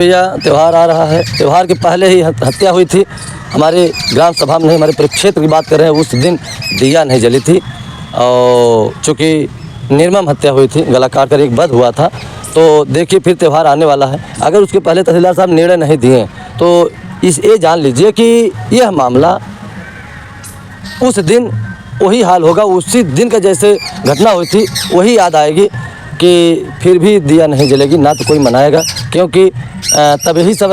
भैया त्यौहार आ रहा है। त्यौहार के पहले ही हत्या हुई थी हमारे ग्राम सभा में, नहीं हमारे परिक्षेत्र की बात कर रहे हैं। उस दिन दिया नहीं जली थी और चूँकि निर्मम हत्या हुई थी, गला काट कर एक वध हुआ था। तो देखिए फिर त्यौहार आने वाला है। अगर उसके पहले तहसीलदार साहब निर्णय नहीं दिए तो ये जान लीजिए कि यह मामला उस दिन वही हाल होगा, उसी दिन का जैसे घटना हुई थी वही याद आएगी कि फिर भी दिया नहीं जलेगी, ना तो कोई मनाएगा। क्योंकि तब यही सब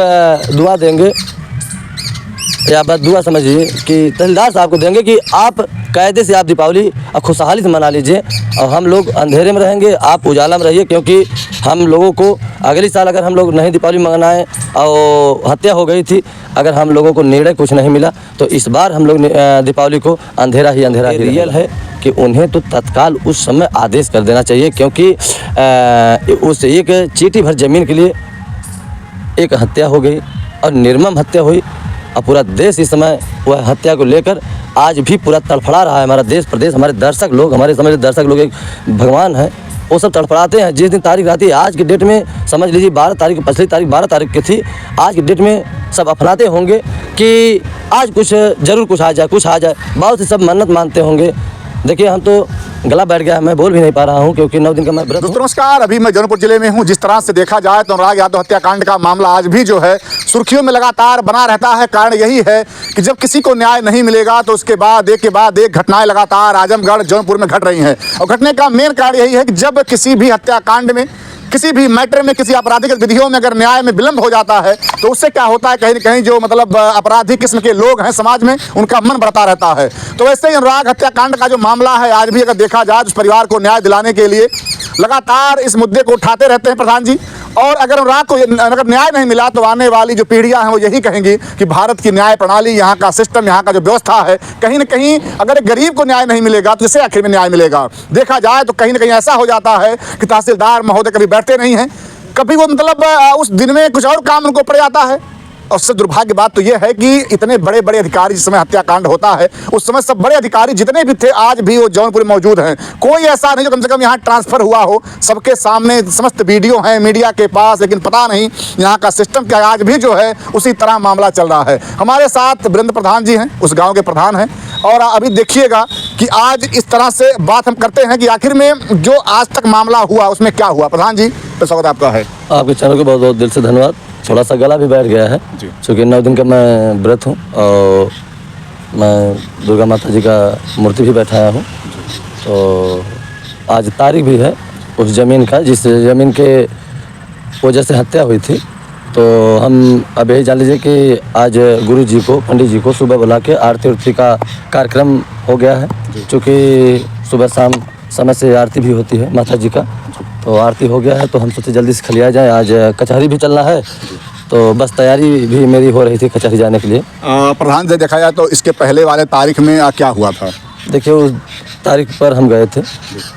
दुआ देंगे या बस दुआ समझिए कि तहसीलदार साहब को देंगे कि आप कायदे से आप दीपावली और खुशहाली से मना लीजिए और हम लोग अंधेरे में रहेंगे, आप उजाला में रहिए। क्योंकि हम लोगों को अगले साल अगर हम लोग नहीं दीपावली मनाएं और हत्या हो गई थी, अगर हम लोगों को निर्णय कुछ नहीं मिला तो इस बार हम लोग दीपावली को अंधेरा ही रियल है कि उन्हें तो तत्काल उस समय आदेश कर देना चाहिए। क्योंकि उस एक चीटी भर ज़मीन के लिए एक हत्या हो गई और निर्मम हत्या हुई और पूरा देश इस समय वह हत्या को लेकर आज भी पूरा तड़फड़ा रहा है। हमारा देश प्रदेश, हमारे दर्शक लोग, हमारे समझ दर्शक लोग एक भगवान है, वो सब तड़फड़ाते हैं। जिस दिन तारीख आती है, आज की डेट में समझ लीजिए 12 तारीख, पिछली तारीख 12 तारीख की थी, आज की डेट में सब अपनाते होंगे कि आज कुछ ज़रूर कुछ आ जाए, कुछ आ जाए। बहुत से सब मन्नत मानते होंगे। देखिए हम तो गला बैठ गया, मैं बोल भी नहीं पा रहा हूँ क्योंकि 9 दिन का मैं व्रत हूँ। नमस्कार, अभी मैं जौनपुर जिले में हूँ। जिस तरह से देखा जाए तो अनुराग यादव हत्याकांड का मामला आज भी जो है सुर्खियों में लगातार बना रहता है। कारण यही है कि जब किसी को न्याय नहीं मिलेगा तो उसके बाद एक के बाद एक घटनाएं लगातार आजमगढ़ जौनपुर में घट रही हैं। और घटने का मेन कारण यही है कि जब किसी भी हत्याकांड में, किसी भी मैटर में, किसी आपराधिक गतिविधियों में अगर न्याय में विलंब हो जाता है तो उससे क्या होता है, कहीं न कहीं जो मतलब अपराधी किस्म के लोग हैं समाज में, उनका मन बढ़ता रहता है। तो वैसे ही अनुराग हत्याकांड का जो मामला है, आज भी अगर देखा जाए तो उस परिवार को न्याय दिलाने के लिए लगातार इस मुद्दे को उठाते रहते हैं प्रधान जी। और अगर अनुराग को अगर न्याय नहीं मिला तो आने वाली जो पीढ़ियां हैं वो यही कहेंगी कि भारत की न्याय प्रणाली, यहाँ का सिस्टम, यहाँ का जो व्यवस्था है, कहीं ना कहीं अगर गरीब को न्याय नहीं मिलेगा तो इसे आखिर में न्याय मिलेगा। देखा जाए तो कहीं ना कहीं ऐसा हो जाता है कि तहसीलदार महोदय कभी बैठते नहीं हैं, कभी वो मतलब उस दिन में कुछ और काम उनको पड़ जाता है। और सबसे दुर्भाग्य बात तो यह है कि इतने बड़े बड़े अधिकारी, जिस समय हत्याकांड होता है उस समय सब बड़े अधिकारी जितने भी थे आज भी वो जौनपुर में मौजूद हैं। कोई ऐसा नहीं जो कम से कम यहाँ ट्रांसफ़र हुआ हो। सबके सामने समस्त वीडियो हैं मीडिया के पास, लेकिन पता नहीं यहाँ का सिस्टम क्या आज भी जो है उसी तरह मामला चल रहा है। हमारे साथ वीरेंद्र प्रधान जी हैं, उस गाँव के प्रधान हैं। और अभी देखिएगा कि आज इस तरह से बात हम करते हैं कि आखिर में जो आज तक मामला हुआ उसमें क्या हुआ। प्रधान जी, तो स्वागत आपका है। आपके चैनल को बहुत बहुत दिल से धन्यवाद। थोड़ा सा गला भी बैठ गया है क्योंकि 9 दिन का मैं व्रत हूँ और मैं दुर्गा माता जी का मूर्ति भी बैठाया हूँ। तो आज तारीख भी है उस ज़मीन का जिस ज़मीन के वजह से हत्या हुई थी। तो हम अब यही जान लीजिए कि आज गुरु जी को, पंडित जी को सुबह बुला के आरती उरती का कार्यक्रम हो गया है। क्योंकि सुबह शाम समय से आरती भी होती है माता जी का, तो आरती हो गया है तो हम सोचे जल्दी से खलिया जाए। आज कचहरी भी चलना है तो बस तैयारी भी मेरी हो रही थी कचहरी जाने के लिए। प्रधान जी, देखा जाए तो इसके पहले वाले तारीख में क्या हुआ था? देखिए उस तारीख पर हम गए थे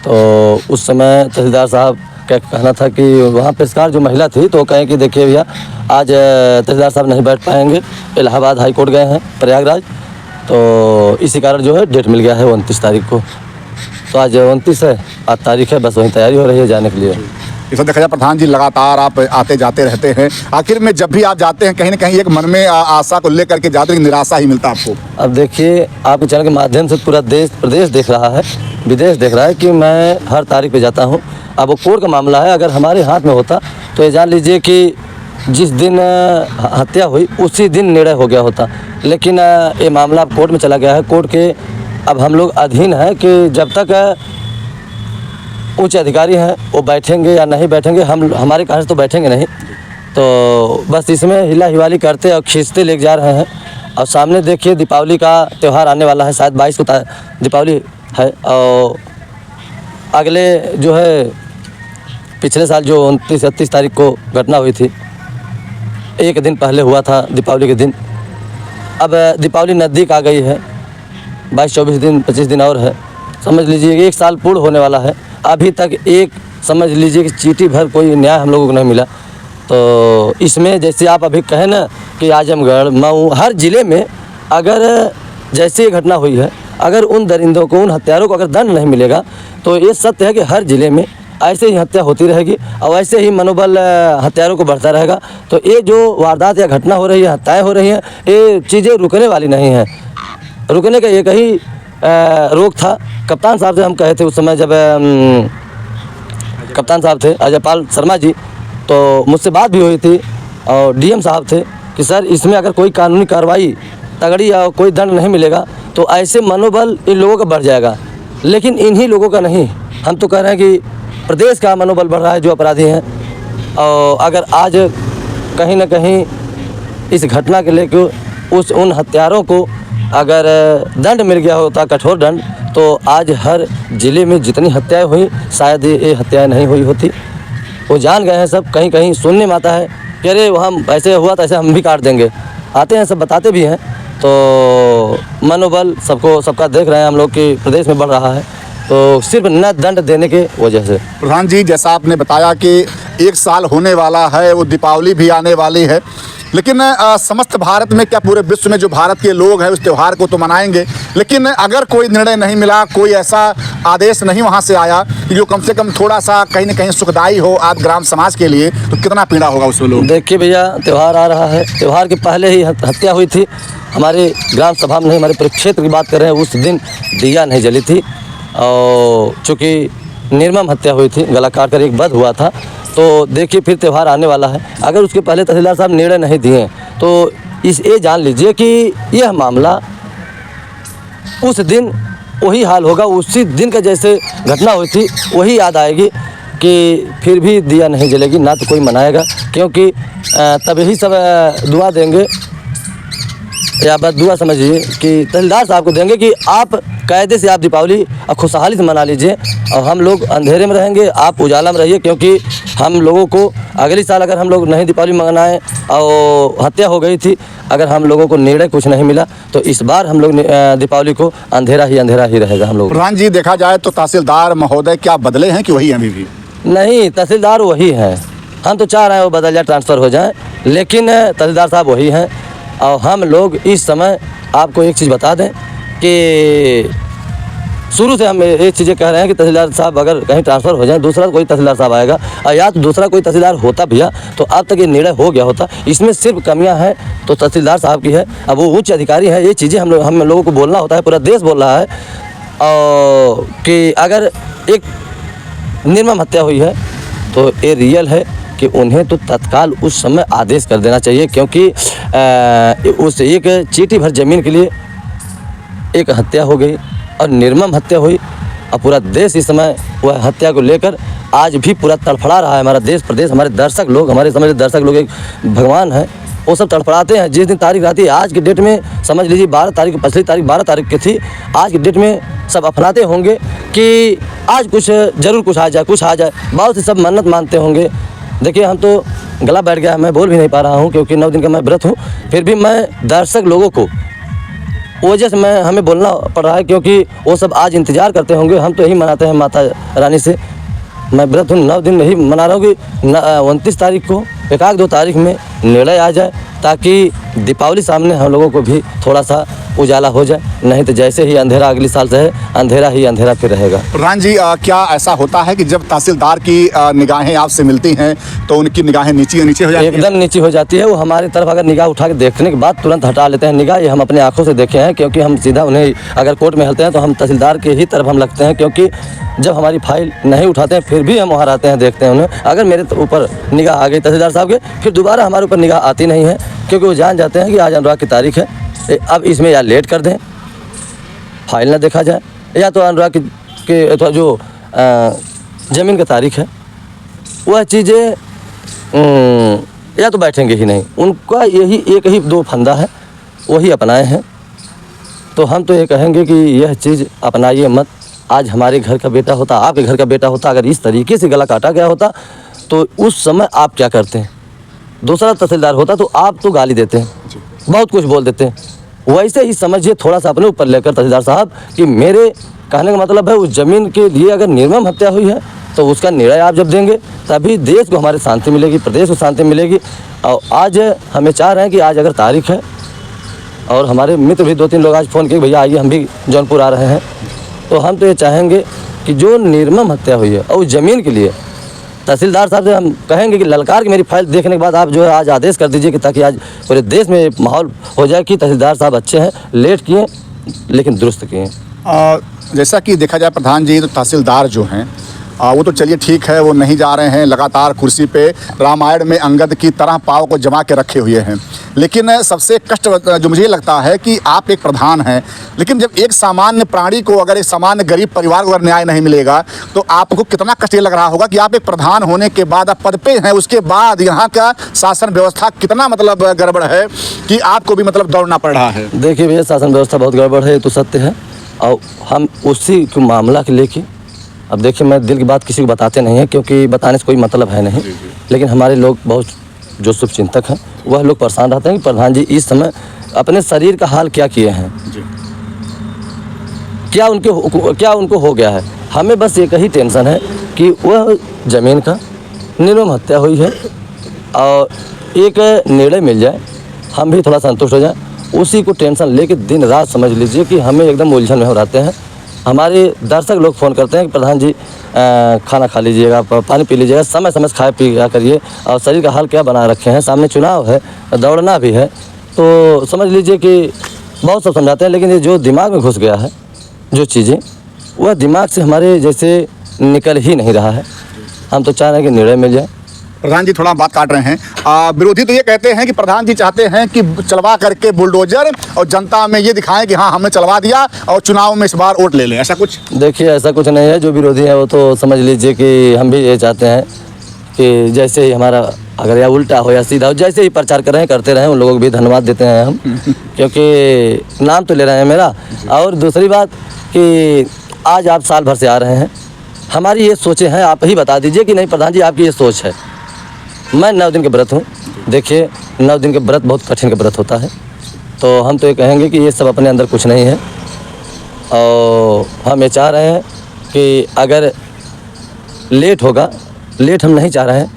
तो उस समय तहसीलदार साहब का कहना था कि वहाँ पेशकार जो महिला थी तो वो कहें कि देखिए भैया आज तहसीलदार साहब नहीं बैठ पाएंगे, इलाहाबाद हाई कोर्ट गए हैं प्रयागराज, तो इसी कारण जो है डेट मिल गया है 29 तारीख को। तो आज 29 है, आज तारीख है, बस वहीं तैयारी हो रही है जाने के लिए। इसे देखा जाए प्रधान जी, लगातार आप आते जाते रहते हैं, आखिर में जब भी आप जाते हैं कहीं ना कहीं एक मन में आशा को लेकर के जाते हैं, निराशा ही मिलता आपको। अब देखिए आपके चैनल के माध्यम से पूरा देश प्रदेश देख रहा है, विदेश देख रहा है कि मैं हर तारीख पे जाता हूँ। अब वो कोर्ट का मामला है, अगर हमारे हाथ में होता तो ये जान लीजिए कि जिस दिन हत्या हुई उसी दिन निर्णय हो गया होता। लेकिन ये मामला अब कोर्ट में चला गया है। कोर्ट के अब हम लोग अधीन हैं कि जब तक उच्च अधिकारी हैं वो बैठेंगे या नहीं बैठेंगे, हम हमारे कारण से तो बैठेंगे नहीं। तो बस इसमें हिला हिवाली करते और खींचते ले जा रहे हैं। और सामने देखिए दीपावली का त्यौहार आने वाला है, शायद 22 को दीपावली है। और अगले जो है पिछले साल जो 29-31 तारीख को घटना हुई थी, एक दिन पहले हुआ था दीपावली के दिन। अब दीपावली नज़दीक आ गई है, 22-24 दिन 25 दिन और है, समझ लीजिए 1 साल पूर्ण होने वाला है। अभी तक एक समझ लीजिए कि चीटी भर कोई न्याय हम लोगों को नहीं मिला। तो इसमें जैसे आप अभी कहें ना कि आजमगढ़, मऊ, हर ज़िले में अगर जैसे ये घटना हुई है, अगर उन दरिंदों को, उन हत्यारों को अगर दंड नहीं मिलेगा तो ये सत्य है कि हर ज़िले में ऐसे ही हत्या होती रहेगी और ऐसे ही मनोबल हत्यारों को बढ़ता रहेगा। तो ये जो वारदात या घटना हो रही है, हत्याएँ हो रही हैं, ये चीज़ें रुकने वाली नहीं हैं। रुकने का एक ही रोक था। कप्तान साहब से हम कहे थे उस समय, जब कप्तान साहब थे अजयपाल शर्मा जी, तो मुझसे बात भी हुई थी और डीएम साहब थे कि सर इसमें अगर कोई कानूनी कार्रवाई तगड़ी या कोई दंड नहीं मिलेगा तो ऐसे मनोबल इन लोगों का बढ़ जाएगा। लेकिन इन्हीं लोगों का नहीं, हम तो कह रहे हैं कि प्रदेश का मनोबल बढ़ रहा है जो अपराधी हैं। और अगर आज कहीं ना कहीं इस घटना के लेकर उन हत्यारों को अगर दंड मिल गया होता, कठोर दंड, तो आज हर ज़िले में जितनी हत्याएं हुई शायद ये हत्याएं नहीं हुई होती। वो जान गए हैं सब, कहीं कहीं सुनने में आता है कि अरे वहाँ ऐसे हुआ तो ऐसे हम भी काट देंगे, आते हैं सब बताते भी हैं। तो मनोबल सबका देख रहे हैं हम लोग कि प्रदेश में बढ़ रहा है, तो सिर्फ न दंड देने के वजह से। प्रधान जी, जैसा आपने बताया कि 1 साल होने वाला है, वो दीपावली भी आने वाली है, लेकिन समस्त भारत में, क्या पूरे विश्व में जो भारत के लोग हैं उस त्यौहार को तो मनाएंगे, लेकिन अगर कोई निर्णय नहीं मिला, कोई ऐसा आदेश नहीं वहाँ से आया कि जो कम से कम थोड़ा सा कहीं ना कहीं सुखदायी हो आप ग्राम समाज के लिए, तो कितना पीड़ा होगा उसमें लोग। देखिए भैया, त्यौहार आ रहा है, त्यौहार के पहले ही हत्या हुई थी हमारे ग्राम सभा में, नहीं हमारे परिक्षेत्र की बात कर रहे हैं। उस दिन दिया नहीं जली थी और चूँकि निर्मम हत्या हुई थी, गला काट कर एक वध हुआ था। तो देखिए फिर त्यौहार आने वाला है, अगर उसके पहले तहसीलदार साहब निर्णय नहीं दिए तो ये जान लीजिए कि यह मामला उस दिन वही हाल होगा, उसी दिन का जैसे घटना हुई थी वही याद आएगी कि फिर भी दिया नहीं जलेगी, ना तो कोई मनाएगा, क्योंकि तभी सब दुआ देंगे या बस दुआ समझिए कि तहसीलदार साहब को देंगे कि आप कायदे से आप दीपावली और खुशहाली से मना लीजिए और हम लोग अंधेरे में रहेंगे, आप उजाला में रहिए। क्योंकि हम लोगों को अगले साल अगर हम लोग नहीं दीपावली मनाएं और हत्या हो गई थी, अगर हम लोगों को निर्णय कुछ नहीं मिला तो इस बार हम लोग दीपावली को अंधेरा ही रहेगा हम लोग। प्रधान जी, देखा जाए तो तहसीलदार महोदय क्या बदले हैं कि वही अभी भी? नहीं, तहसीलदार वही हैं। हम तो चाह रहे हैं वो बदल जाए, ट्रांसफ़र हो जाए, लेकिन तहसीलदार साहब वही हैं। और हम लोग इस समय आपको एक चीज़ बता दें कि शुरू से हम एक चीज़ें कह रहे हैं कि तहसीलदार साहब अगर कहीं ट्रांसफ़र हो जाए, दूसरा कोई तहसीलदार साहब आएगा, और या तो दूसरा कोई तहसीलदार होता भैया तो अब तक ये निर्णय हो गया होता। इसमें सिर्फ कमियां हैं तो तहसीलदार साहब की है। अब वो उच्च अधिकारी हैं, ये चीज़ें हम लोगों को बोलना होता है, पूरा देश बोल रहा है और कि अगर एक निर्मम हत्या हुई है तो ये रियल है कि उन्हें तो तत्काल उस समय आदेश कर देना चाहिए। क्योंकि उस एक चीटी भर ज़मीन के लिए एक हत्या हो गई और निर्मम हत्या हुई, और पूरा देश इस समय वह हत्या को लेकर आज भी पूरा तड़फड़ा रहा है। हमारा देश प्रदेश, हमारे दर्शक लोग, हमारे समझ दर्शक लोग एक भगवान है, वो सब तड़फड़ाते हैं। जिस दिन तारीख आती है, आज की डेट में समझ लीजिए 12 तारीख, पिछली तारीख 12 तारीख की थी, आज की डेट में सब अपनाते होंगे कि आज कुछ ज़रूर कुछ आ जाए, बहुत से सब मन्नत मानते होंगे। देखिए, हम तो गला बैठ गया, मैं बोल भी नहीं पा रहा हूँ क्योंकि 9 दिन का मैं व्रत हूँ, फिर भी मैं दर्शक लोगों को वजह से हमें बोलना पड़ रहा है, क्योंकि वो सब आज इंतज़ार करते होंगे। हम तो यही मनाते हैं माता रानी से, मैं व्रत हूँ, 9 दिन नहीं मना रहा हूँ कि 29 तारीख को 1-2 तारीख में निर्णय आ जाए, ताकि दीपावली सामने हम लोगों को भी थोड़ा सा उजाला हो जाए। नहीं तो जैसे ही अंधेरा अगले साल से है, अंधेरा ही अंधेरा फिर रहेगा। प्रधान जी, क्या ऐसा होता है कि जब तहसीलदार की निगाहें आपसे मिलती हैं तो उनकी निगाहें नीचे हो जाती हैं? एकदम नीचे हो जाती है। वो हमारी तरफ अगर निगाह उठा के देखने के बाद तुरंत हटा लेते हैं निगाह। ये हम अपने आंखों से देखे हैं, क्योंकि हम सीधा उन्हें अगर कोर्ट में हलते हैं तो हम तहसीलदार के ही तरफ हम लगते हैं, क्योंकि जब हमारी फाइल नहीं उठाते हैं फिर भी हम वहाँ रहते हैं, देखते हैं उन्हें। अगर मेरे ऊपर निगाह आ गई तहसीलदार साहब के, फिर दोबारा हमारे ऊपर निगाह आती नहीं है, क्योंकि वो जान जाते हैं कि आज अनुराग की तारीख है, अब इसमें या लेट कर दें, फाइल ना देखा जाए, या तो अनुराग के अथवा जो ज़मीन का तारीख है वह चीज़ें या तो बैठेंगे ही नहीं। उनका यही एक ही 2 फंदा है, वही अपनाए हैं। तो हम तो ये कहेंगे कि यह चीज़ अपनाइए मत। आज हमारे घर का बेटा होता, आपके घर का बेटा होता, अगर इस तरीके से गला काटा गया होता तो उस समय आप क्या करते हैं? दूसरा तहसीलदार होता तो आप तो गाली देते हैं, बहुत कुछ बोल देते हैं। वैसे ही समझिए थोड़ा सा अपने ऊपर लेकर तहसीलदार साहब कि मेरे कहने का मतलब है उस ज़मीन के लिए अगर निर्मम हत्या हुई है तो उसका निर्णय आप जब देंगे तभी देश को हमारी शांति मिलेगी, प्रदेश को शांति मिलेगी। और आज हमें चाह रहे हैं कि आज अगर तारीख है, और हमारे मित्र भी 2-3 लोग आज फ़ोन किए भैया आइए हम भी जौनपुर आ रहे हैं, तो हम तो ये चाहेंगे कि जो निर्मम हत्या हुई है और उस ज़मीन के लिए तहसीलदार साहब से हम कहेंगे कि ललकार की मेरी फाइल देखने के बाद आप जो है आज आदेश कर दीजिए कि ताकि आज पूरे देश में माहौल हो जाए कि तहसीलदार साहब अच्छे हैं, लेट किए लेकिन दुरुस्त किए। जैसा कि देखा जाए प्रधान जी, तो तहसीलदार जो हैं वो तो चलिए ठीक है, वो नहीं जा रहे हैं, लगातार कुर्सी पे रामायण में अंगद की तरह पाँव को जमा के रखे हुए हैं। लेकिन सबसे कष्ट जो मुझे लगता है कि आप एक प्रधान हैं, लेकिन जब एक सामान्य प्राणी को, अगर एक सामान्य गरीब परिवार को अगर न्याय नहीं मिलेगा तो आपको कितना कष्ट ये लग रहा होगा कि आप एक प्रधान होने के बाद, आप पद पे हैं, उसके बाद यहाँ का शासन व्यवस्था कितना मतलब गड़बड़ है कि आपको भी मतलब दौड़ना पड़ रहा है। देखिए भैया, शासन व्यवस्था बहुत गड़बड़ है, ये तो सत्य है। और हम उसी के मामला के लेके, अब देखिए मैं दिल की बात किसी को बताते नहीं हैं क्योंकि बताने से कोई मतलब है नहीं, लेकिन हमारे लोग बहुत जो शुभचिंतक हैं वह लोग परेशान रहते हैं कि प्रधान जी इस समय अपने शरीर का हाल क्या किए हैं, क्या उनको हो गया है। हमें बस एक ही टेंशन है कि वह ज़मीन का निर्मम हत्या हुई है और एक निर्णय मिल जाए, हम भी थोड़ा संतुष्ट हो जाए। उसी को टेंशन लेके दिन रात समझ लीजिए कि हमें एकदम उलझन में हो रहते हैं। हमारे दर्शक लोग फ़ोन करते हैं कि प्रधान जी खाना खा लीजिएगा, पानी पी लीजिएगा, समय समय से खाए पिया करिए, और शरीर का हाल क्या बना रखे हैं, सामने चुनाव है, दौड़ना भी है, तो समझ लीजिए कि बहुत सब समझाते हैं। लेकिन ये जो दिमाग में घुस गया है जो चीज़ें, वह दिमाग से हमारे जैसे निकल ही नहीं रहा है। हम तो चाह रहे हैं कि निर्णय मिल जाए। प्रधान जी थोड़ा बात काट रहे हैं। विरोधी तो ये कहते हैं कि प्रधान जी चाहते हैं कि चलवा करके बुलडोजर और जनता में ये दिखाएं कि हाँ हमने चलवा दिया और चुनाव में इस बार वोट ले लें, ऐसा कुछ। देखिए ऐसा कुछ नहीं है। जो विरोधी है वो तो समझ लीजिए कि हम भी ये चाहते हैं कि जैसे ही हमारा अगर या उल्टा हो या सीधा हो, जैसे ही प्रचार कर रहे हैं करते रहें, उन लोगों को भी धन्यवाद देते हैं हम क्योंकि नाम तो ले रहे हैं मेरा। और दूसरी बात कि आज आप साल भर से आ रहे हैं, हमारी ये सोचें हैं, आप ही बता दीजिए कि नहीं प्रधान जी आपकी ये सोच है। मैं 9 दिन के व्रत हूँ। देखिए 9 दिन के व्रत बहुत कठिन का व्रत होता है, तो हम तो ये कहेंगे कि ये सब अपने अंदर कुछ नहीं है। और हम ये चाह रहे हैं कि अगर लेट होगा, लेट हम नहीं चाह रहे हैं,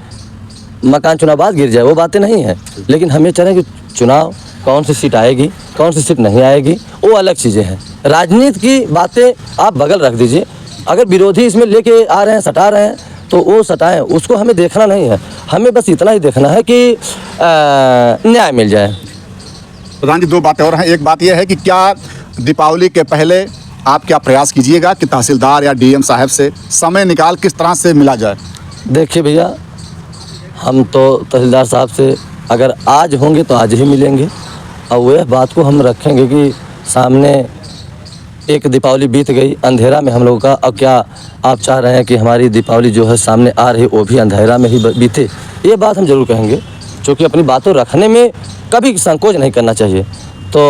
मकान चुनाव बाद गिर जाए वो बातें नहीं हैं, लेकिन हम ये चाह रहे हैं कि चुनाव कौन सी सीट आएगी कौन सी सीट नहीं आएगी वो अलग चीज़ें हैं। राजनीति की बातें आप बगल रख दीजिए। अगर विरोधी इसमें लेके आ रहे हैं, सटा रहे हैं, तो वो सटाएं, उसको हमें देखना नहीं है। हमें बस इतना ही देखना है कि न्याय मिल जाए। प्रधान जी 2 बातें और हैं। एक बात यह है कि क्या दीपावली के पहले आप क्या प्रयास कीजिएगा कि तहसीलदार या डीएम साहब से समय निकाल किस तरह से मिला जाए। देखिए भैया, हम तो तहसीलदार साहब से अगर आज होंगे तो आज ही मिलेंगे, और वह बात को हम रखेंगे कि सामने एक दीपावली बीत गई अंधेरा में हम लोगों का, अब क्या आप चाह रहे हैं कि हमारी दीपावली जो है सामने आ रही वो भी अंधेरा में ही बीते। ये बात हम ज़रूर कहेंगे, क्योंकि अपनी बातों रखने में कभी संकोच नहीं करना चाहिए। तो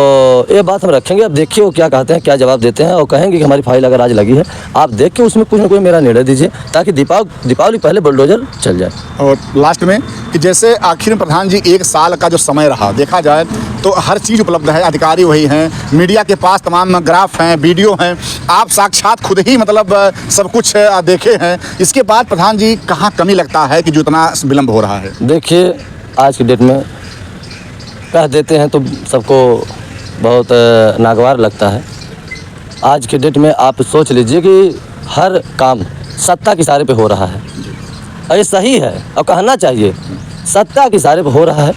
ये बात हम रखेंगे। अब देखिए वो क्या कहते हैं, क्या जवाब देते हैं, और कहेंगे कि हमारी फाइल अगर आज लगी है, आप देख के उसमें कुछ ना कोई मेरा निर्णय दीजिए ताकि दीपावली पहले बुलडोजर चल जाए। और लास्ट में कि जैसे आखिर में प्रधान जी 1 साल का जो समय रहा, देखा जाए तो हर चीज़ उपलब्ध है, अधिकारी वही हैं, मीडिया के पास तमाम ग्राफ हैं, वीडियो हैं, आप साक्षात खुद ही मतलब सब कुछ देखे हैं। इसके बाद प्रधान जी कहाँ कमी लगता है कि जो इतना विलम्ब हो रहा है। देखिए आज की डेट में कह देते हैं तो सबको बहुत नागवार लगता है। आज के डेट में आप सोच लीजिए कि हर काम सत्ता के इशारे पे हो रहा है, और ये सही है और कहना चाहिए, सत्ता के इशारे पे हो रहा है।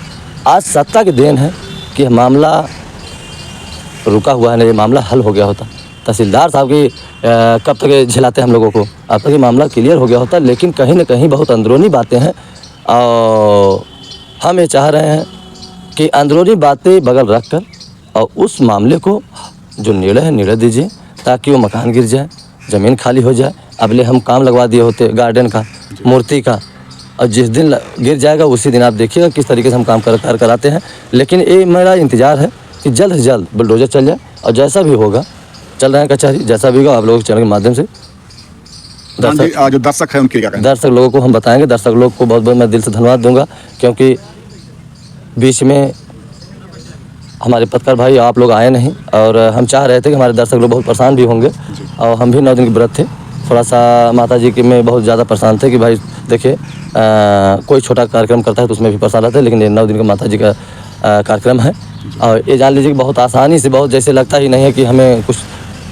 आज सत्ता की देन है कि मामला रुका हुआ है, नहीं ये मामला हल हो गया होता। तहसीलदार साहब की कब तक झिलाते हैं हम लोगों को, अब तक ये मामला क्लियर हो गया होता। लेकिन कहीं ना कहीं बहुत अंदरूनी बातें हैं, और हम ये चाह रहे हैं कि अंदरूनी बातें बगल रख कर और उस मामले को जो निर्णय है निर्णय दीजिए, ताकि वो मकान गिर जाए, ज़मीन खाली हो जाए। अगले हम काम लगवा दिए होते गार्डन का, मूर्ति का, और जिस दिन गिर जाएगा उसी दिन आप देखिएगा किस तरीके से हम काम कराते हैं। लेकिन ये मेरा इंतज़ार है कि जल्द से जल्द बुलडोजर चल जाए, और जैसा भी होगा चल रहे हैं कचहरी, जैसा भी होगा आप लोगों के चैनल के माध्यम से जो दर्शक है उनकी क्या कहें? दर्शक लोगों को हम बताएंगे। दर्शक लोग को बहुत बहुत मैं दिल से धन्यवाद दूंगा, क्योंकि बीच में हमारे पत्रकार भाई आप लोग आए नहीं, और हम चाह रहे थे कि हमारे दर्शक लोग बहुत परेशान भी होंगे, और हम भी 9 दिन के व्रत थे। थोड़ा सा माता जी के में बहुत ज़्यादा परेशान थे कि भाई देखिए कोई छोटा कार्यक्रम करता है तो उसमें भी परेशान रहते हैं, लेकिन ये 9 दिन का माता जी का कार्यक्रम है। और ये जान लीजिए कि बहुत आसानी से, बहुत जैसे लगता ही नहीं है कि हमें कुछ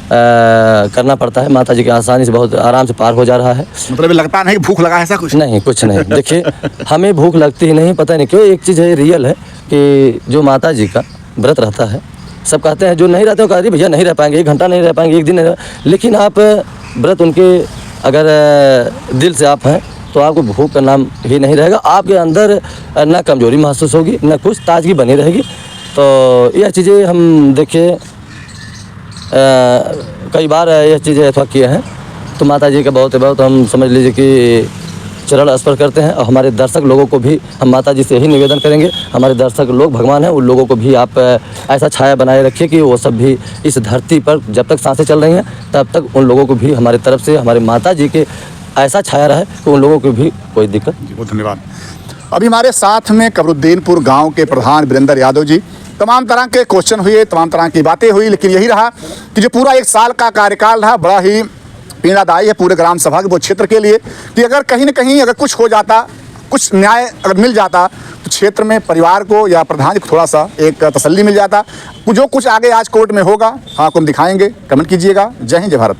करना पड़ता है। माता जी की आसानी से बहुत आराम से पार हो जा रहा है। मतलब लगता नहीं भूख लगा, ऐसा कुछ नहीं, कुछ नहीं। देखिए हमें भूख लगती ही नहीं, पता नहीं क्यों। एक चीज़ है, रियल है कि जो माता जी का व्रत रहता है, सब कहते हैं जो नहीं रहते वो कहते हैं भैया नहीं रह पाएंगे, 1 घंटा नहीं रह पाएंगे, 1 दिन नहीं रह, लेकिन आप व्रत उनके अगर दिल से आप हैं तो आपको भूख का नाम ही नहीं रहेगा। आपके अंदर ना कमजोरी महसूस होगी, ना कुछ, ताजगी बनी रहेगी। तो यह चीज़ें हम देखिए कई बार यह चीज़ें अथवा किए हैं। तो माता जी का बहुत हम समझ लीजिए कि चरण स्पर्श करते हैं। और हमारे दर्शक लोगों को भी हम माता जी से ही निवेदन करेंगे, हमारे दर्शक लोग भगवान हैं, उन लोगों को भी आप ऐसा छाया बनाए रखिए कि वो सब भी इस धरती पर जब तक सांसें चल रही हैं तब तक उन लोगों को भी हमारी तरफ से, हमारे माता जी के ऐसा छाया रहे कि उन लोगों को भी कोई दिक्कत। बहुत धन्यवाद। अभी हमारे साथ में कमरुद्दीनपुर गांव के प्रधान वीरेंद्र यादव जी, तमाम तरह के क्वेश्चन हुए, तमाम तरह की बातें हुई, लेकिन यही रहा कि जो पूरा 1 साल का कार्यकाल रहा बड़ा ही पीड़ादायी है पूरे ग्राम सभा के वो क्षेत्र के लिए, कि अगर कहीं न कहीं अगर कुछ हो जाता, कुछ न्याय अगर मिल जाता तो क्षेत्र में परिवार को या प्रधान जी को थोड़ा सा एक तसल्ली मिल जाता। जो कुछ आगे आज कोर्ट में होगा आपको हम दिखाएंगे। कमेंट कीजिएगा। जय हिंद, जय भारत।